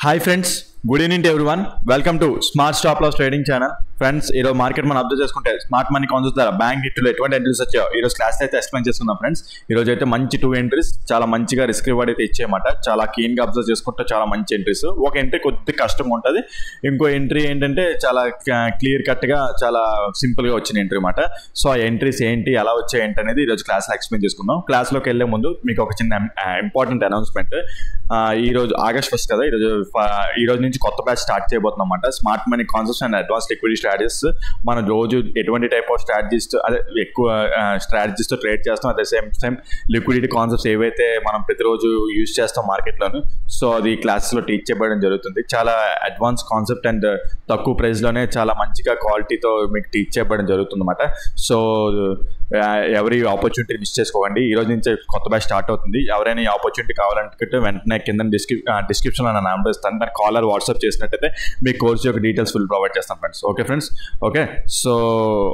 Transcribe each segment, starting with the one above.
Hi friends, good evening to everyone. Welcome to smart stop loss trading channel. Friends, ఈరోజు market మనం observe చేసుకుంటే smart money concept ద్వారా bank నిఫ్టీలో ఎటువంటి entries వచ్చాయో ఈరోజు క్లాస్ అయితే ఎక్స్ప్లెయిన్ చేసుకుందాం. ఫ్రెండ్స్, ఈరోజు అయితే మంచి 2 ఎంట్రీస్ చాలా మంచిగా రిస్క్ రివార్డ్ అయితే ఇచ్చేయమాట. చాలా క్లీన్గా అబ్జర్వ్ చేసుకుంటే చాలా మంచి ఎంట్రీస్. ఒక ఎంట్రీ కొద్దిగా కష్టంగా ఉంటుంది, ఇంకో ఎంట్రీ ఏంటంటే చాలా క్లియర్ కట్గా చాలా సింపుల్గా వచ్చిన ఎంట్రీ అనమాట. సో ఆ ఎంట్రీస్ ఏంటి, ఎలా వచ్చాయి ఏంటి అనేది ఈరోజు క్లాస్లో ఎక్స్ప్లెయిన్ చేసుకుందాం. క్లాస్లోకి వెళ్ళే ముందు మీకు ఒక చిన్న ఇంపార్టెంట్ అనౌన్స్మెంట్. ఈరోజు ఆగస్ట్ 1 కదా, ఈరోజు నుంచి కొత్త బ్యాచ్ స్టార్ట్ చేయబోతున్నాం అన్నమాట. Smart money concepts and advance liquidity strategies. మనం రోజు ఎటువంటి టైప్ ఆఫ్ స్ట్రాటజీస్, అదే ఎక్కువ స్ట్రాటజీస్తో ట్రేడ్ చేస్తాం. అదే సేమ్ లిక్విడిటీ కాన్సెప్ట్స్ ఏవైతే మనం ప్రతిరోజు యూజ్ చేస్తాం మార్కెట్లోను, సో అది క్లాసెస్లో టీచ్ చేయడం జరుగుతుంది. చాలా అడ్వాన్స్ కాన్సెప్ట్ అండ్ తక్కువ ప్రైస్లోనే చాలా మంచిగా క్వాలిటీతో మీకు టీచ్ చేయడం జరుగుతుంది అన్నమాట. సో ఎవరి ఆపర్చునిటీ మిస్ చేసుకోకండి. ఈ రోజు నుంచి కొత్త బ్యాచ్ స్టార్ట్ అవుతుంది. ఎవరైనా ఈ ఆపర్చునిటీ కావాలంటే వెంటనే కింద డిస్క్రిప్షన్లో నా నెంబర్ ఇస్తాను. దాన్ని కాలర్ వాట్సాప్ చేసినట్టయితే మీ కోర్స్ యొక్క డీటెయిల్స్ ఫుల్ ప్రొవైడ్ చేస్తాను friends. Okay friends, okay. So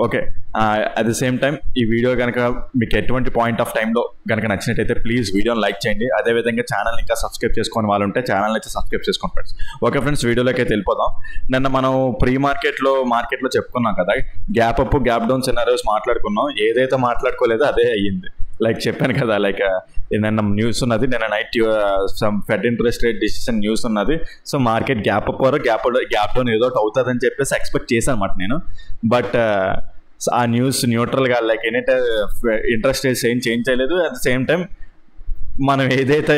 okay, at the same time ఈ వీడియో కనుక మీకు ఎటువంటి పాయింట్ ఆఫ్ టైంలో కనుక నచ్చినట్టయితే ప్లీజ్ వీడియోని లైక్ చేయండి. అదేవిధంగా ఛానల్ ఇంకా సబ్స్క్రైబ్ చేసుకుని వాళ్ళు ఉంటే ఛానల్ అయితే సబ్స్క్రైబ్ చేసుకోండి ఫ్రెండ్స్. ఓకే ఫ్రెండ్స్, వీడియోలోకి అయితే వెళ్ళిపోదాం. నిన్న మనం ప్రీ మార్కెట్లో చెప్పుకున్నాం కదా, gap up gap down scenarios మాట్లాడుకున్నాం. ఏదైతే మాట్లాడుకోలేదో అదే అయ్యింది. లైక్ చెప్పాను కదా, లైక్ నిన్న న్యూస్ ఉన్నది, నిన్న night some Fed interest rate decision news ఉన్నది. So market gap up gap down ఏదో ఒకటి అవుతుందని చెప్పేసి ఎక్స్పెక్ట్ చేశాను అన్నమాట నేను. బట్ ఆ న్యూస్ న్యూట్రల్గా, లైక్ ఏంటంటే ఇంట్రెస్ట్ రేట్స్ ఏం చేంజ్ చేయలేదు. అట్ ద సేమ్ టైం మనం ఏదైతే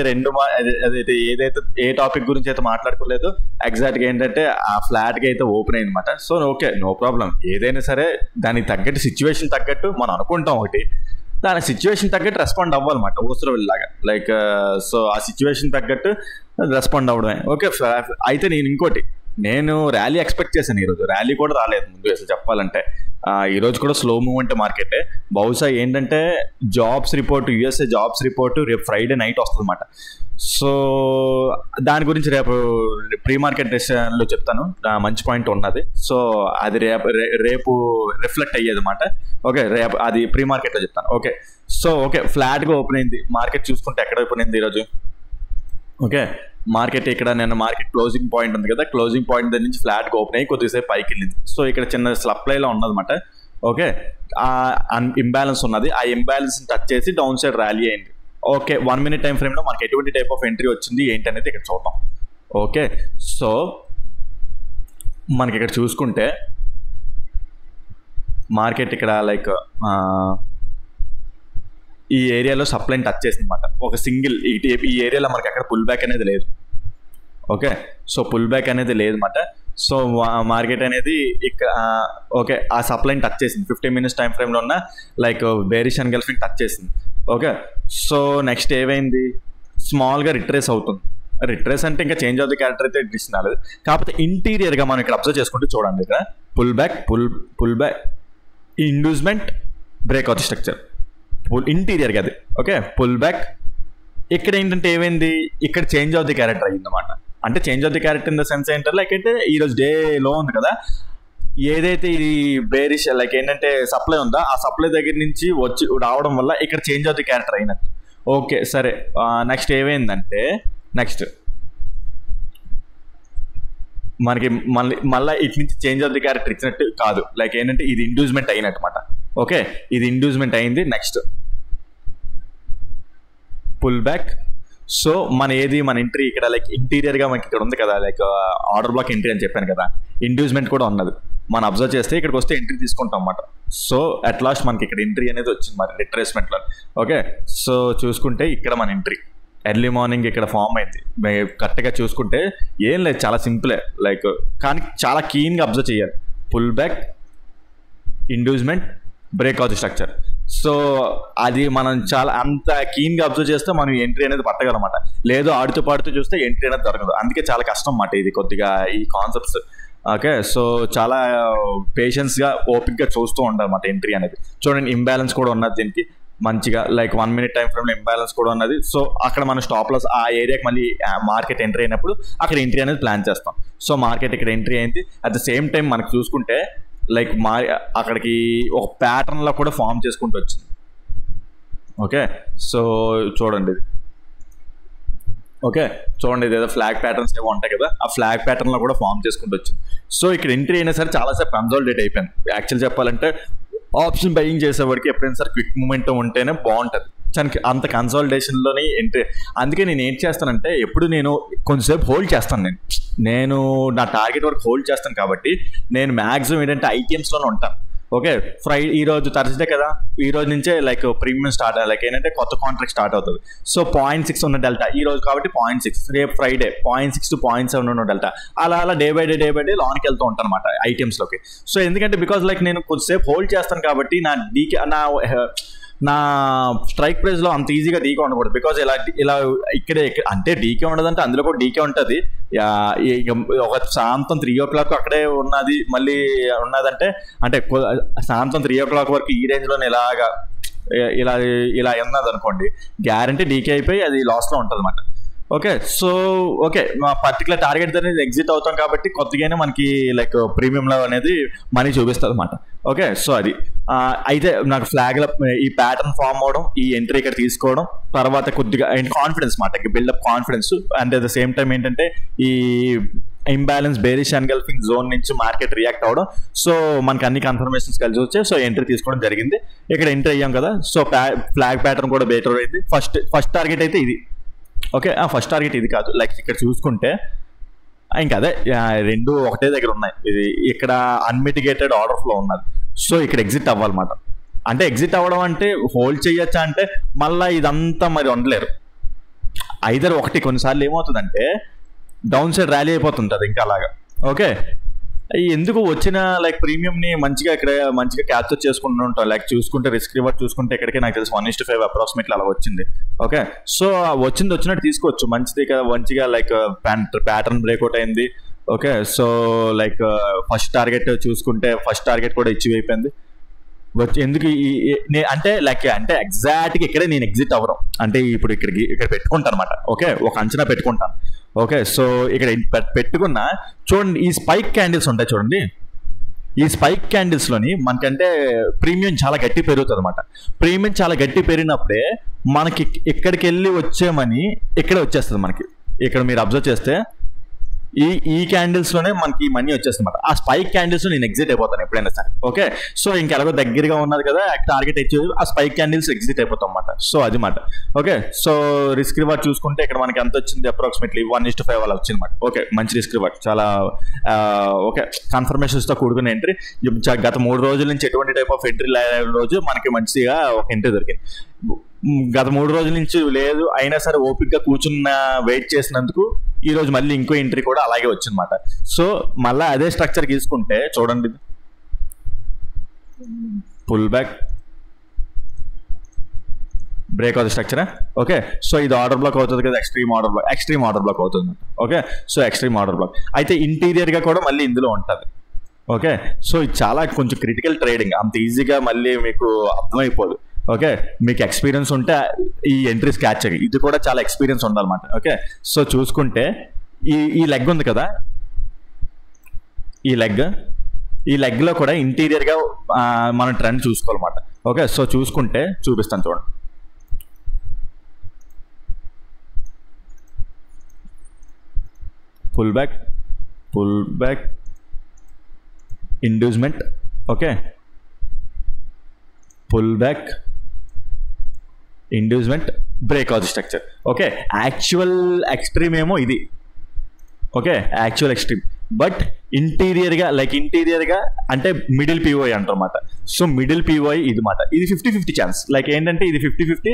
ఏ టాపిక్ గురించి అయితే మాట్లాడుకోలేదు, ఎగ్జాక్ట్గా ఏంటంటే ఆ ఫ్లాట్గా అయితే ఓపెన్ అయింది అనమాట. So okay, no problem. ఏదైనా సరే దానికి తగ్గట్టు, సిచ్యువేషన్ తగ్గట్టు మనం అనుకుంటాం ఒకటి, దాని సిచ్యువేషన్ తగ్గట్టు రెస్పాండ్ అవ్వాలన్నమాట. ఊసరవిల్లాగా లైక్ సో ఆ సిచ్యువేషన్ తగ్గట్టు రెస్పాండ్ అవ్వడమే. ఓకే, అయితే నేను ర్యాలీ ఎక్స్పెక్ట్ చేశాను. ఈరోజు ర్యాలీ కూడా రాలేదు ముందు అసలు చెప్పాలంటే. ఈరోజు కూడా స్లో మూవ్మెంట్ మార్కెటే. బహుశా ఏంటంటే యుఎస్ఏ జాబ్స్ రిపోర్టు రేపు ఫ్రైడే నైట్ వస్తుంది అన్నమాట. సో దాని గురించి రేపు ప్రీ మార్కెట్ డెసిషన్లో చెప్తాను. మంచి పాయింట్ ఉన్నది. సో అది రేపు రిఫ్లెక్ట్ అయ్యేది అన్నమాట. ఓకే, రేపు అది ప్రీ మార్కెట్లో చెప్తాను. ఓకే, సో ఓకే, ఫ్లాట్గా ఓపెన్ అయింది మార్కెట్. చూసుకుంటే ఎక్కడ ఓపెన్ అయింది ఈరోజు? ఓకే, మార్కెట్ ఇక్కడ నిన్న మార్కెట్ క్లోజింగ్ పాయింట్ ఉంది కదా, క్లోజింగ్ పాయింట్ దగ్గర నుంచి ఫ్లాట్గా ఓపెన్ అయ్యి కొద్దిసేపు పైకి వెళ్ళింది. సో ఇక్కడ చిన్న సప్లైలో ఉన్నదన్నమాట. ఓకే, ఇంబ్యాలెన్స్ ఉన్నది. ఆ ఇంబ్యాలెన్స్ని టచ్ చేసి డౌన్ సైడ్ ర్యాలీ అయింది. ఓకే, 1 minute టైం ఫ్రేమ్లో మనకి ఎటువంటి టైప్ ఆఫ్ ఎంట్రీ వచ్చింది ఏంటి అనేది ఇక్కడ చూద్దాం. ఓకే, సో మనకి ఇక్కడ చూసుకుంటే మార్కెట్ ఇక్కడ లైక్ ఈ ఏరియాలో సప్లైని టచ్ చేసింది అనమాట. ఒక సింగిల్ ఈ ఏరియాలో మనకి ఎక్కడ పుల్ బ్యాక్ అనేది లేదు. ఓకే, సో పుల్ బ్యాక్ అనేది లేదు అనమాట. సో మార్కెట్ అనేది ఇక్కడ ఓకే ఆ సప్లైని టచ్ చేసింది. 15 minutes టైం ఫ్రేమ్లో ఉన్న like bearish and engulfing touch చేసింది. ఓకే, సో నెక్స్ట్ ఏమైంది, స్మాల్గా రిట్రేస్ అవుతుంది. రిట్రేస్ అంటే ఇంకా చేంజ్ ఆఫ్ ది క్యారెక్టర్ అయితే డిసిషన్ రాలేదు. కాకపోతే ఇంటీరియర్గా మనం ఇక్కడ అబ్జర్వ్ చేసుకుంటే చూడండి, ఇక్కడ pull back inducement breakout structure ఇంటీరియర్గా అది. Okay, pull back. ఇక్కడ ఏంటంటే ఏమైంది, ఇక్కడ చేంజ్ ఆఫ్ ది క్యారెక్టర్ అయ్యిందన్నమాట. అంటే change of the character in the sense ఏంటంటే లైక్ అంటే ఈరోజు డే లో ఉంది కదా, ఏదైతే ఇది బేరిష్ లైక్ ఏంటంటే సప్లై ఉందో ఆ సప్లై దగ్గర నుంచి వచ్చి రావడం వల్ల ఇక్కడ చేంజ్ ఆఫ్ ది క్యారెక్టర్ అయినట్టు. ఓకే సరే, నెక్స్ట్ ఏమైందంటే నెక్స్ట్ మనకి మళ్ళీ ఇటు నుంచి చేంజ్ ఆఫ్ ది క్యారెక్టర్ ఇచ్చినట్టు కాదు, లైక్ ఏంటంటే ఇది ఇండ్యూస్మెంట్ అయినట్టు అనమాట. ఓకే, ఇది ఇండ్యూస్మెంట్ అయింది. Next pull back. సో మన ఎంట్రీ ఇక్కడ లైక్ ఇంటీరియర్గా మనకి ఇక్కడ ఉంది కదా, లైక్ ఆర్డర్ బ్లాక్ ఎంట్రీ అని చెప్పాను కదా, ఇండ్యూస్మెంట్ కూడా ఉన్నది. మనం అబ్జర్వ్ చేస్తే ఇక్కడికి వస్తే ఎంట్రీ తీసుకుంటాం అన్నమాట. సో అట్ లాస్ట్ మనకి ఇక్కడ ఎంట్రీ అనేది వచ్చింది మరి రిట్రేస్మెంట్లో. ఓకే, సో చూసుకుంటే ఇక్కడ మన ఎంట్రీ ఎర్లీ మార్నింగ్ ఇక్కడ ఫామ్ అయింది. కరెక్ట్గా చూసుకుంటే ఏం లేదు, చాలా సింపులే, లైక్ కానీ చాలా కీన్గా అబ్జర్వ్ చేయాలి. Pull back, inducement, breakout structure. So అది మనం చాలా అంత కీన్గా అబ్జర్వ్ చేస్తే మనం ఎంట్రీ అనేది పట్టగలమాట. లేదు ఆడుతూ పాడుతూ చూస్తే ఎంట్రీ అనేది దొరకదు. అందుకే చాలా కష్టం అన్నమాట ఇది కొద్దిగా ఈ కాన్సెప్ట్స్. ఓకే, సో చాలా పేషెన్స్గా ఓపిక్గా చూస్తూ ఉండాలన్నమాట ఎంట్రీ అనేది. చూడండి, ఇంబ్యాలెన్స్ కూడా ఉన్నది దీనికి మంచిగా, లైక్ 1 minute టైం ఫ్రేమ్లో ఇంబ్యాలెన్స్ కూడా ఉన్నది. సో అక్కడ మనం స్టాప్ లాస్ ఆ ఏరియాకి మళ్ళీ మార్కెట్ ఎంట్రీ అయినప్పుడు అక్కడ ఎంట్రీ అనేది ప్లాన్ చేస్తాం. సో మార్కెట్ ఇక్కడ ఎంట్రీ అయింది. అట్ ద సేమ్ టైం మనకు చూసుకుంటే లైక్ అక్కడికి ఒక ప్యాటర్న్లో కూడా ఫామ్ చేసుకుంటూ వచ్చింది. ఓకే, సో చూడండి ఓకే, చూడండి ఇదేదో ఫ్లాగ్ ప్యాటర్న్స్ ఏమో ఉంటాయి కదా, ఆ ఫ్లాగ్ ప్యాటర్న్లో కూడా ఫామ్ చేసుకుంటూ వచ్చింది. సో ఇక్కడ ఎంట్రీ అయినా సరే చాలాసేపు కన్సాలిడేట్ అయిపోయింది. యాక్చువల్ చెప్పాలంటే ఆప్షన్ బయింగ్ చేసేవాడికి ఎప్పుడైనా సరే క్విక్ మూమెంట్ ఉంటేనే బాగుంటుంది. అంత కన్సాలిడేషన్లోని ఎంట్రీ. అందుకే నేను ఏం చేస్తానంటే ఎప్పుడు నేను కొంచెంసేపు హోల్డ్ చేస్తాను. నేను నా టార్గెట్ వరకు హోల్డ్ చేస్తాను కాబట్టి నేను మ్యాక్సిమం ఏంటంటే ఐటీఎమ్స్లోనే ఉంటాను. ఓకే, ఈరోజు థర్స్డే కదా, ఈ రోజు నుంచే లైక్ ప్రీమియం స్టార్ట్, లైక్ ఏంటంటే కొత్త కాంట్రాక్ట్ స్టార్ట్ అవుతుంది. సో 0.6 ఉన్న డెల్టా ఈ రోజు కాబట్టి 0.6, రేపు ఫ్రైడే 0.6 to 0.7 ఉన్న డెల్టా, అలా డే బై డే లోనికి వెళ్తూ ఉంటాను అనమాట ఐటీఎమ్స్లోకి. సో ఎందుకంటే బికాజ్ లైక్ నేను కొద్దిసేపు హోల్డ్ చేస్తాను కాబట్టి నా స్ట్రైక్ ప్రైస్లో అంత ఈజీగా డీకే ఉండకూడదు. బికాజ్ ఇలా ఇక్కడే అంటే డీకే ఉండదంటే అందులో కూడా డీకే ఉంటుంది. ఒక సాయంత్రం 3 o'clock అక్కడే ఉన్నది మళ్ళీ ఉన్నదంటే అంటే సాయంత్రం 3 o'clock వరకు ఈ రేంజ్లోనే ఇలా ఉన్నది అనుకోండి, గ్యారంటీ డీకే అయిపోయి అది లాస్లో ఉంటుంది అన్నమాట. ఓకే, సో ఓకే మా పర్టికులర్ టార్గెట్ అనేది ఎగ్జిట్ అవుతాం కాబట్టి కొద్దిగానే మనకి లైక్ ప్రీమియంలో అనేది మనీ చూపిస్తుంది అన్నమాట. ఓకే, సో అది అయితే నాకు ఫ్లాగ్లో ఈ ప్యాటర్న్ ఫామ్ అవడం, ఈ ఎంట్రీ ఇక్కడ తీసుకోవడం, తర్వాత కొద్దిగా కాన్ఫిడెన్స్ మాట buildup confidence. And at the same time ఏంటంటే ఈ ఇంబ్యాలెన్స్ బేరిష్ ఎన్గల్ఫింగ్ జోన్ నుంచి మార్కెట్ రియాక్ట్ అవ్వడం. సో మనకి అన్ని కన్ఫర్మేషన్స్ కలిసి వచ్చాయి. సో ఎంట్రీ తీసుకోవడం జరిగింది. ఇక్కడ ఎంట్రీ అయ్యాం కదా, సో ఫ్లాగ్ ప్యాటర్న్ కూడా బెటర్ అయింది. ఫస్ట్ టార్గెట్ అయితే ఇది. ఓకే, ఫస్ట్ టార్గెట్ ఇది కాదు, లైక్ ఇక్కడ చూసుకుంటే ఇంకా అదే రెండు ఒకటే దగ్గర ఉన్నాయి. ఇది ఇక్కడ అన్మిటిగేటెడ్ ఆర్డర్ ఫ్లో ఉన్నది. సో ఇక్కడ ఎగ్జిట్ అవ్వాలన్నమాట. అంటే ఎగ్జిట్ అవ్వడం అంటే హోల్డ్ చేయొచ్చా అంటే మళ్ళీ ఇదంతా మరి ఉండలేరు. ఐదర్ ఒకటి కొన్నిసార్లు ఏమవుతుందంటే డౌన్ సైడ్ ర్యాలీ అయిపోతుంటుంది ఇంకా అలాగా. ఓకే, ఎందుకు వచ్చిన లైక్ ప్రీమియంని మంచిగా క్యాప్చర్ చేసుకుంటూ ఉంటాం. లైక్ చూసుకుంటే రిస్క్ రివార్డ్ చూసుకుంటే ఇక్కడికే నాకు తెలిసి 1:5 అప్రాక్సిమేట్లీ అలా వచ్చింది. ఓకే, సో వచ్చినట్టు తీసుకోవచ్చు, మంచిది కదా, మంచిగా లైక్ ప్యాటర్న్ బ్రేక్అవుట్ అయింది. Okay, so like first target చూసుకుంటే ఫస్ట్ టార్గెట్ కూడా అచీవ్ అయిపోయింది. ఎందుకు అంటే లైక్ అంటే ఎగ్జాక్ట్గా ఇక్కడే నేను ఎగ్జిట్ అవ్వడం అంటే ఇప్పుడు ఇక్కడ పెట్టుకుంటాను అనమాట. ఓకే, ఒక అంచనా పెట్టుకుంటాను. ఓకే, సో ఇక్కడ పెట్టుకున్న చూడండి ఈ స్పైక్ క్యాండిల్స్ ఉంటాయి చూడండి. ఈ స్పైక్ క్యాండిల్స్లోని మనకంటే ప్రీమియం చాలా గట్టి పెరుగుతుంది అనమాట. ప్రీమియం చాలా గట్టి పెరిగినప్పుడే మనకి ఇక్కడికి వెళ్ళి వచ్చే మనీ ఇక్కడే వచ్చేస్తుంది మనకి. ఇక్కడ మీరు అబ్జర్వ్ చేస్తే ఈ క్యాండిల్స్లోనే మనకి మనీ వచ్చేస్తుంది అనమాట. ఆ స్పైక్ క్యాండిల్స్ నేను ఎగ్జిట్ అయిపోతాను ఎప్పుడైనా సరే. ఓకే, సో ఇంకెలాగో దగ్గరగా ఉన్నది కదా టార్గెట్ అచీవ్, ఆ స్పైక్ క్యాండిల్స్ ఎగ్జిట్ అయిపోతాం అన్నమాట. సో అది మాట. ఓకే, సో రిస్క్ రివార్డ్ చూసుకుంటే ఇక్కడ మనకి ఎంత వచ్చింది, అప్రాక్సిమేట్లీ 1:5 అలా వచ్చింది అనమాట. ఓకే, మంచి రిస్క్ రివార్డ్, చాలా ఓకే కన్ఫర్మేషన్స్తో కూడుకున్న ఎంట్రీ. గత 3 రోజుల నుంచి ఎటువంటి టైప్ ఆఫ్ ఎంట్రీ రోజు మనకి మంచిగా ఒక ఎంట్రీ దొరికింది. గత 3 రోజుల నుంచి లేదు, అయినా సరే ఓపిక్గా కూర్చున్న వెయిట్ చేసినందుకు ఈ రోజు మళ్ళీ ఇంకో ఎంట్రీ కూడా అలాగే వచ్చిందన్నమాట. సో మళ్ళీ అదే స్ట్రక్చర్ తీసుకుంటే చూడండి, పుల్ బ్యాక్ బ్రేక్ అవుతుంది స్ట్రక్చర్. ఓకే, సో ఇది ఆర్డర్ బ్లాక్ అవుతుంది కదా, ఎక్స్ట్రీమ్ ఆర్డర్ బ్లాక్ అవుతుంది. Okay, so extreme order black అయితే ఇంటీరియర్గా కూడా మళ్ళీ ఇందులో ఉంటుంది. ఓకే, సో ఇది చాలా కొంచెం క్రిటికల్ ట్రేడింగ్, అంత ఈజీగా మళ్ళీ మీకు అర్థమైపోదు. ఓకే, మీకు ఎక్స్పీరియన్స్ ఉంటే ఈ ఎంట్రీస్ క్యాచ్ అయ్యి, ఇది కూడా చాలా ఎక్స్పీరియన్స్ ఉండాలన్నమాట. ఓకే, సో చూసుకుంటే ఈ లెగ్ ఉంది కదా, ఈ లెగ్లో కూడా ఇంటీరియర్గా మనం ట్రెండ్ చూసుకోవాలన్నమాట. ఓకే, సో చూసుకుంటే చూపిస్తాను చూడండి. Pull back inducement. Okay, pull back inducement breakout structure. Okay, actual extreme ఏమో ఇది. ఓకే, యాక్చువల్ ఎక్స్ట్రీమ్, బట్ ఇంటీరియర్గా అంటే మిడిల్ పీఓఐ అంటారన్నమాట. సో మిడిల్ పీఓఐ ఇది మాట. ఇది 50-50 ఛాన్స్. లైక్ ఏంటంటే ఇది 50-50,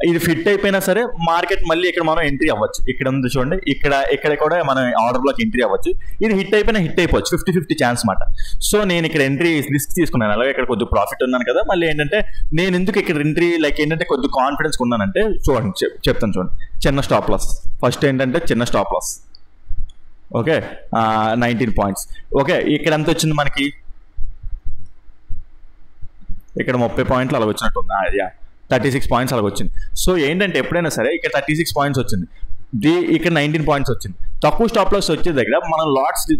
ఇది ఫిట్ అయిపోయినా సరే మార్కెట్ మళ్ళీ ఇక్కడ మనం ఎంట్రీ అవ్వచ్చు. ఇక్కడ ఉంది చూడండి, ఇక్కడ కూడా మనం ఆర్డర్ బ్లాక్ ఎంట్రీ అవ్వచ్చు. ఇది హిట్ అయిపోయినా హిట్ అయిపోవచ్చు, 50-50 ఛాన్స్ మాట. సో నేను ఇక్కడ ఎంట్రీ రిస్క్ తీసుకున్నాను, అలాగే ఇక్కడ కొద్దిగా ప్రాఫిట్ ఉన్నాను కదా. మళ్ళీ ఏంటంటే నేను ఎందుకు ఇక్కడ ఎంట్రీ లైక్ ఏంటంటే కొద్దిగా కాన్ఫిడెన్స్ ఉన్నానంటే చూడండి, చెప్తాను చూడండి. చిన్న స్టాప్ లాస్, ఫస్ట్ ఏంటంటే చిన్న stop loss. Okay, 19 points. Okay, ఇక్కడ ఎంత వచ్చింది మనకి, ఇక్కడ 30 పాయింట్లు అలాగ వచ్చినట్టుంది. 36 పాయింట్స్ అలాగ వచ్చింది. సో ఏంటంటే ఎప్పుడైనా సరే ఇక్కడ 36 పాయింట్స్ వచ్చింది, ఇక్కడ 19 పాయింట్స్ వచ్చింది. తక్కువ స్టాప్ లాస్ వచ్చే దగ్గర మనం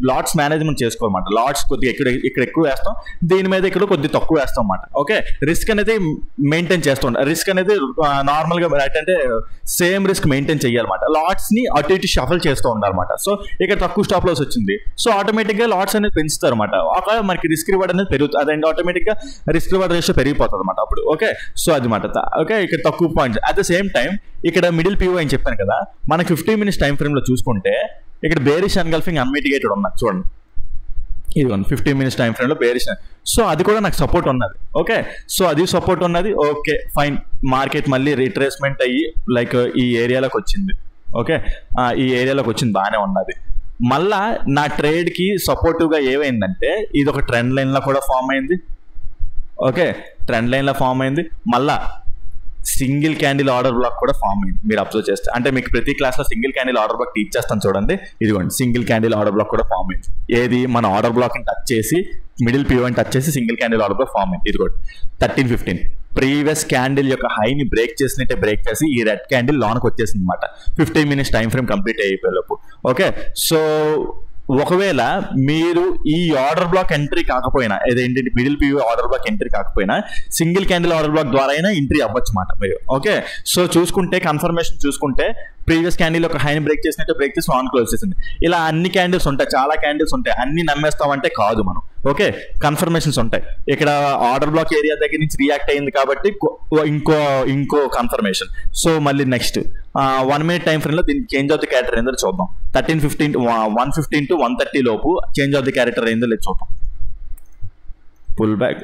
లాట్స్ మేనేజ్మెంట్ చేసుకోవాలన్నమాట. లాట్స్ కొద్దిగా ఇక్కడ ఎక్కువ వేస్తాం, దీని మీద ఇక్కడ కొద్దిగా తక్కువ వేస్తాం అన్నమాట. ఓకే, రిస్క్ అనేది మెయింటైన్ చేస్తుంటాం. రిస్క్ అనేది నార్మల్గా అంటే సేమ్ రిస్క్ మెయింటైన్ చేయాలన్నమాట. లాట్స్ ని అటు ఇటు షఫల్ చేస్తూ ఉండాలన్నమాట. సో ఇక్కడ తక్కువ స్టాప్ లాస్ వచ్చింది, సో ఆటోమేటిక్ గా లాట్స్ అనేది పెంచుతారు అనమాట. ఒక మనకి రిస్క్ రివార్డ్ అనేది పెరుగుతుంది, అదే ఆటోమేటిక్ గా రిస్క్ రివార్డ్ రేషియో పెరిగిపోతుంది అనమాట అప్పుడు. ఓకే, సో అది మాట. ఓకే, ఇక్కడ తక్కువ points. At the same time ఇక్కడ మిడిల్ పిఓ అని చెప్పాను కదా, మనకి 15 minutes టైం ఫ్రేమ్ లో చూసుకుంటే ఇక్కడ బేరిష్ ఎన్గల్ఫింగ్ అన్మిటిగేటెడ్ ఉన్నది చూడండి. ఇది 15 minutes టైం ఫ్రేమ్ లో బేరిష్, సో అది కూడా నాకు సపోర్ట్ ఉన్నది. ఓకే, సో అది సపోర్ట్ ఉన్నది. ఓకే ఫైన్, మార్కెట్ మళ్ళీ రిట్రేస్మెంట్ అయ్యి లైక్ ఈ ఏరియాలోకి వచ్చింది. ఓకే, ఈ ఏరియాలోకి వచ్చింది, బాగానే ఉన్నది. మళ్ళా నా ట్రేడ్ కి సపోర్టివ్ గా ఏమైందంటే ఇది ఒక ట్రెండ్ లైన్ లో కూడా ఫామ్ అయింది. ఓకే, ట్రెండ్ లైన్ లో ఫామ్ అయింది. మళ్ళా సింగిల్ క్యాండిల్ ఆర్డర్ బ్లాక్ కూడా ఫామ్ అయింది. మీరు అబ్జర్వ్ చేస్తే, అంటే మీకు ప్రతి క్లాస్ లో single candle order block teach చేస్తాను చూడండి. ఇదిగోండి, సింగిల్ క్యాండిల్ ఆర్డర్ బ్లాక్ కూడా ఫామ్ అయింది. ఏది మన ఆర్డర్ బ్లాక్ ని టచ్ చేసి మిడిల్ పిఓ టచ్ చేసి single candle order block form అయింది. ఇదిగోండి 13:15 ప్రీవియస్ క్యాండిల్ యొక్క హైని బ్రేక్ చేసినట్టే బ్రేక్ చేసి ఈ రెడ్ క్యాండిల్ లోనికి వచ్చేసింది అనమాట 15 minutes టైం ఫ్రేమ్ కంప్లీట్ అయిపోయేలోపు. ఓకే, సో ఒకవేళ మీరు ఈ ఆర్డర్ బ్లాక్ ఎంట్రీ కాకపోయినా, ఏదేంటి middle PO order block entry కాకపోయినా సింగిల్ క్యాండిల్ ఆర్డర్ బ్లాక్ ద్వారా అయినా ఎంట్రీ అవ్వచ్చు అన్నమాట మీరు. ఓకే, సో చూసుకుంటే కన్ఫర్మేషన్ చూసుకుంటే ప్రీవియస్ క్యాండిల్ ఒక హైని బ్రేక్ చేసినట్టు బ్రేక్ చేసి ఆన్ క్లోజ్ చేసింది. ఇలా అన్ని క్యాండిల్స్ ఉంటాయి, చాలా క్యాండిల్స్ ఉంటాయి, అన్ని నమ్మేస్తామంటే కాదు మనం. ఓకే, కన్ఫర్మేషన్స్ ఉంటాయి. ఇక్కడ ఆర్డర్ బ్లాక్ ఏరియా దగ్గర నుంచి రియాక్ట్ అయింది కాబట్టి ఇంకో కన్ఫర్మేషన్. సో మళ్ళీ నెక్స్ట్ 1 minute టైం ఫ్రేమ్ లో దీనికి చేంజ్ ఆఫ్ ది క్యారెక్టర్ ఏందో చూద్దాం. 115 to 130 లోపు చేంజ్ ఆఫ్ ది క్యారెక్టర్ ఏందో లేదు చూద్దాం. Pull back,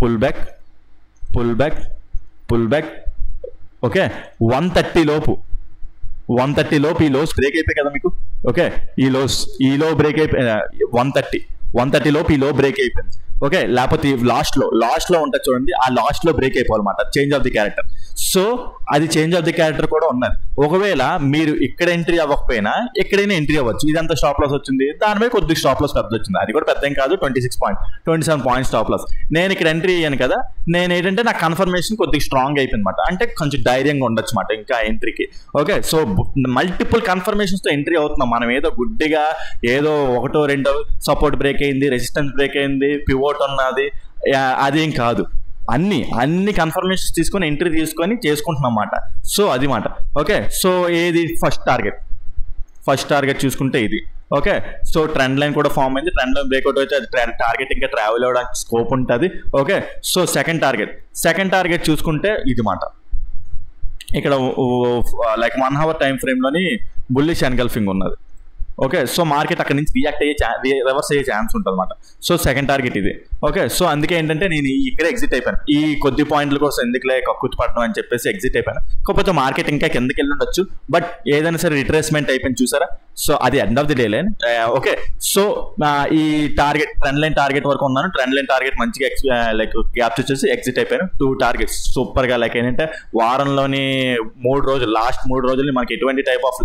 pull back, pull back, pull back. Okay, 130 లోపు ఈ లోస్ బ్రేక్ అయిపోయి కదా మీకు. ఓకే, ఈ లో బ్రేక్ అయిపోయి 130 లోపు ఈ లో బ్రేక్ అయిపోయింది. ఓకే, లేకపోతే లాస్ట్ లో ఉంటుంది చూడండి, ఆ లాస్ట్ లో బ్రేక్ అయిపోవాలన్నమాట change of the character. So అది చేంజ్ ఆఫ్ ది క్యారెక్టర్ కూడా ఉన్నది. ఒకవేళ మీరు ఇక్కడ ఎంట్రీ అవ్వకపోయినా ఎక్కడైనా ఎంట్రీ అవ్వచ్చు. ఇదంతా స్టాప్ లాస్ వచ్చింది, దాని మీద కొద్దిగా స్టాప్ లాస్ పెద్ద వచ్చింది, అది కూడా పెద్ద ఏం కాదు, 27 పాయింట్స్ స్టాప్ లాస్. నేను ఇక్కడ ఎంట్రీ అయ్యాను కదా, నేను ఏంటంటే నా కన్ఫర్మేషన్ కొద్దిగా స్ట్రాంగ్ అయిపోయింది అనమాట, అంటే కొంచెం ధైర్యంగా ఉండొచ్చు అనమాట ఇంకా ఎంట్రీకి. ఓకే, సో మల్టిపుల్ కన్ఫర్మేషన్స్ తో ఎంట్రీ అవుతున్నాం మనం. ఏదో గుడ్డిగా ఏదో ఒకటో రెండో సపోర్ట్ బ్రేక్ అయింది, రెసిస్టెన్స్ బ్రేక్ అయింది, పివోట్ ఉన్నది, అదేం కాదు. అన్ని కన్ఫర్మేషన్స్ తీసుకొని ఎంట్రీ తీసుకొని చేసుకుంటున్నాం అన్నమాట. సో అది మాట. ఓకే, సో ఏది ఫస్ట్ టార్గెట్ చూసుకుంటే ఇది. ఓకే, సో ట్రెండ్ లైన్ కూడా ఫామ్ అయింది, ట్రెండ్ లైన్ బ్రేక్అవుట్ వచ్చి అది టార్గెట్ ఇంకా ట్రావెల్ అవ్వడానికి స్కోప్ ఉంటుంది. ఓకే, సో సెకండ్ టార్గెట్ చూసుకుంటే ఇది మాట. ఇక్కడ లైక్ 1 hour టైం ఫ్రేమ్ లోని బుల్లిష్ ఎన్గల్ఫింగ్ ఉన్నది. ఓకే, సో మార్కెట్ అక్కడ నుంచి రివర్స్ అయ్యే ఛాన్స్ ఉంటుంది అనమాట. సో సెకండ్ టార్గెట్ ఇది. ఓకే, సో అందుకే ఏంటంటే నేను ఇక్కడ ఎగ్జిట్ అయిపోయాను. ఈ కొద్ది పాయింట్ల కోసం ఎందుకులే కక్కుతు పడడం అని చెప్పేసి ఎగ్జిట్ అయిపోయాను. కాకపోతే మార్కెట్ ఇంకా కిందకి వెళ్ళి ఉండొచ్చు, బట్ ఏదైనా సరే రిట్రేస్మెంట్ అయిపోయింది చూసారా. సో అది end of the day line. Okay, so ఈ ట్రెండ్ లైన్ టార్గెట్ వరకు ఉన్నాను. ట్రెండ్ లైన్ టార్గెట్ మంచిగా లైక్ గ్యాప్ వచ్చేసి ఎగ్జిట్ అయిపోయాను. 2 targets సూపర్ గా. లైక్ ఏంటంటే వారంలోని 3 రోజులు, లాస్ట్ 3 రోజులు మనకి ఎటువంటి టైప్ ఆఫ్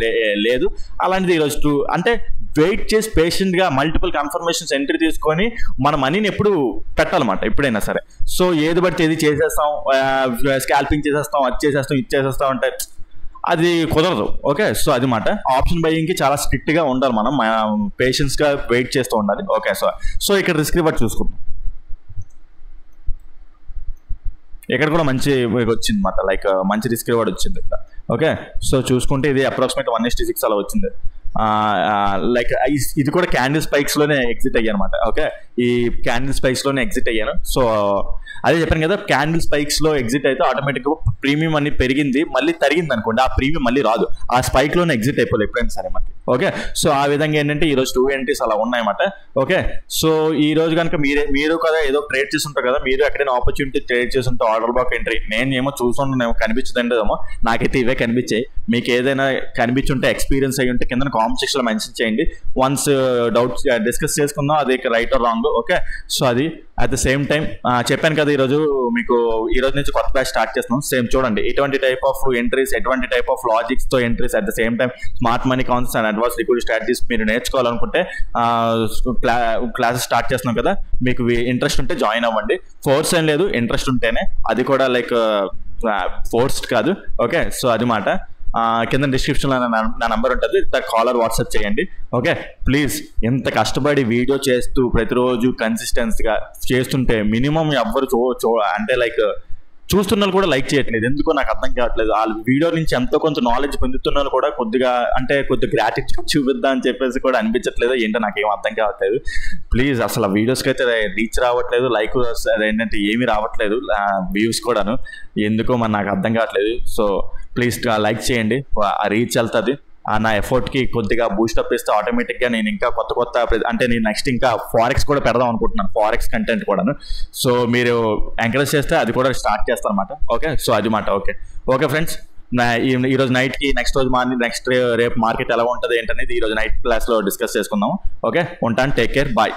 లేదు. అలాంటిది ఈరోజు అంటే వెయిట్ చేసి పేషెంట్ గా మల్టిపుల్ కన్ఫర్మేషన్స్ ఎంట్రీ తీసుకొని మన మనీని ఎప్పుడు పెట్టాలన్నమాట ఎప్పుడైనా సరే. సో ఏది బట్టి ఏది చేసేస్తాం, స్కాల్పింగ్ చేసేస్తాం, అది చేసేస్తాం, ఇది చేసేస్తాం అంటే అది కుదరదు. ఓకే, సో అది మాట. ఆప్షన్ బయింగ్ కి చాలా స్ట్రిక్ట్ గా ఉండాలి, మనం పేషెన్స్ గా వెయిట్ చేస్తూ ఉండాలి. ఓకే, సో ఇక్కడ రిస్క్ రివార్డ్ చూసుకుందాం. ఇక్కడ కూడా మంచి వచ్చింది అనమాట, లైక్ మంచి రిస్క్ రివార్డ్ వచ్చింది ఇక్కడ. ఓకే, సో చూసుకుంటే ఇది అప్రాక్సిమేట్ 1:6 అలా వచ్చింది. లైక్ ఇది కూడా క్యాండిల్ స్పైక్స్ లోనే ఎగ్జిట్ అయ్యాను అనమాట. ఓకే, ఈ క్యాండిల్ స్పైక్స్ లోనే ఎగ్జిట్ అయ్యాను. సో అదే చెప్పాను కదా, క్యాండిల్ స్పైక్స్ లో ఎగ్జిట్ అయితే ఆటోమేటిక్ గా ప్రీమియం అన్ని పెరిగింది, మళ్ళీ తరిగింది అనుకోండి, ఆ ప్రీమియం మళ్ళీ రాదు, ఆ స్పైక్ లోనే ఎగ్జిట్ అయిపోలేదు ఎప్పుడైనా సరే మనకి. ఓకే, సో ఆ విధంగా ఏంటంటే ఈ రోజు 2 entries అలా ఉన్నాయన్నమాట. ఓకే, సో ఈ రోజు కనుక మీరు కదా ఏదో ట్రేడ్ చేస్తుంటారు కదా, మీరు ఎక్కడైనా ఆపర్చునిటీ ట్రేడ్ చేస్తుంటే ఆర్డర్ బ్లాక్ ఎంట్రీ, నేను ఏమో చూస్తుంటానేమో కనిపించదండేమో, నాకైతే ఇవే కనిపించాయి. మీకు ఏదైనా కనిపించుంటే ఎక్స్పీరియన్స్ అయ్యి ఉంటే కింద కామెంట్ సెక్షన్ లో మెన్షన్ చేయండి. వన్స్ డౌట్స్ డిస్కస్ చేసుకుందాం, అది right are wrong. Okay, so అది అట్ ద సేమ్ టైం చెప్పాను కదా, ఈరోజు మీకు ఈ రోజు నుంచి కొత్త బ్యాచ్ స్టార్ట్ చేస్తున్నాం. సేమ్ చూడండి, ఎటువంటి టైప్ ఆఫ్ ఎంట్రీస్, ఎటువంటి టైప్ ఆఫ్ లాజిక్స్ తో entries, at the same time smart money concepts and advance liquidity strategies మీరు నేర్చుకోవాలనుకుంటే క్లాసెస్ స్టార్ట్ చేస్తున్నాం కదా, మీకు ఇంట్రెస్ట్ ఉంటే జాయిన్ అవ్వండి. ఫోర్స్ ఏం లేదు, ఇంట్రెస్ట్ ఉంటేనే, అది కూడా లైక్ ఫోర్స్డ్ కాదు. ఓకే, సో అది మాట. కింద డిస్క్రిప్షన్లో నా నంబర్ ఉంటుంది, కాలర్ వాట్సాప్ చేయండి. ఓకే, ప్లీజ్ ఇంత కష్టపడి వీడియో చేస్తూ ప్రతిరోజు కన్సిస్టెన్సీగా చేస్తుంటే మినిమం ఎవ్వరు అంటే లైక్ చూస్తున్న కూడా లైక్ చేయట్లేదు. ఎందుకో నాకు అర్థం కావట్లేదు. వాళ్ళ వీడియో నుంచి ఎంతో కొంత నాలెడ్జ్ పొందుతున్న కూడా కొద్దిగా గ్రాటిట్యూడ్ చూపిద్దాం అని చెప్పేసి కూడా అనిపించట్లేదు. ఏంటో నాకేం అర్థం కావట్లేదు. ప్లీజ్ అసలు ఆ వీడియోస్కి అయితే రీచ్ రావట్లేదు, లైక్ ఏంటంటే ఏమీ రావట్లేదు, వ్యూస్ కూడాను. ఎందుకో మరి నాకు అర్థం కావట్లేదు. సో ప్లీజ్ లైక్ చేయండి, ఆ రీచ్ వెళ్తుంది. నా ఎఫర్ట్కి కొద్దిగా బూస్టప్ ఇస్తే ఆటోమేటిక్గా నేను ఇంకా కొత్త అంటే నేను నెక్స్ట్ ఇంకా ఫారెక్స్ కూడా పెడదాం అనుకుంటున్నాను, ఫారెక్స్ కంటెంట్ కూడాను. సో మీరు ఎంకరేజ్ చేస్తే అది కూడా స్టార్ట్ చేస్తాను అనమాట. ఓకే, సో అది మాట. ఓకే ఫ్రెండ్స్, ఈరోజు నైట్కి నెక్స్ట్ రోజు మార్నింగ్ రేపు మార్కెట్ ఎలా ఉంటుంది ఏంటనేది ఈరోజు నైట్ క్లాస్లో డిస్కస్ చేసుకుందాం. ఓకే, ఉంటాను. Take care, bye.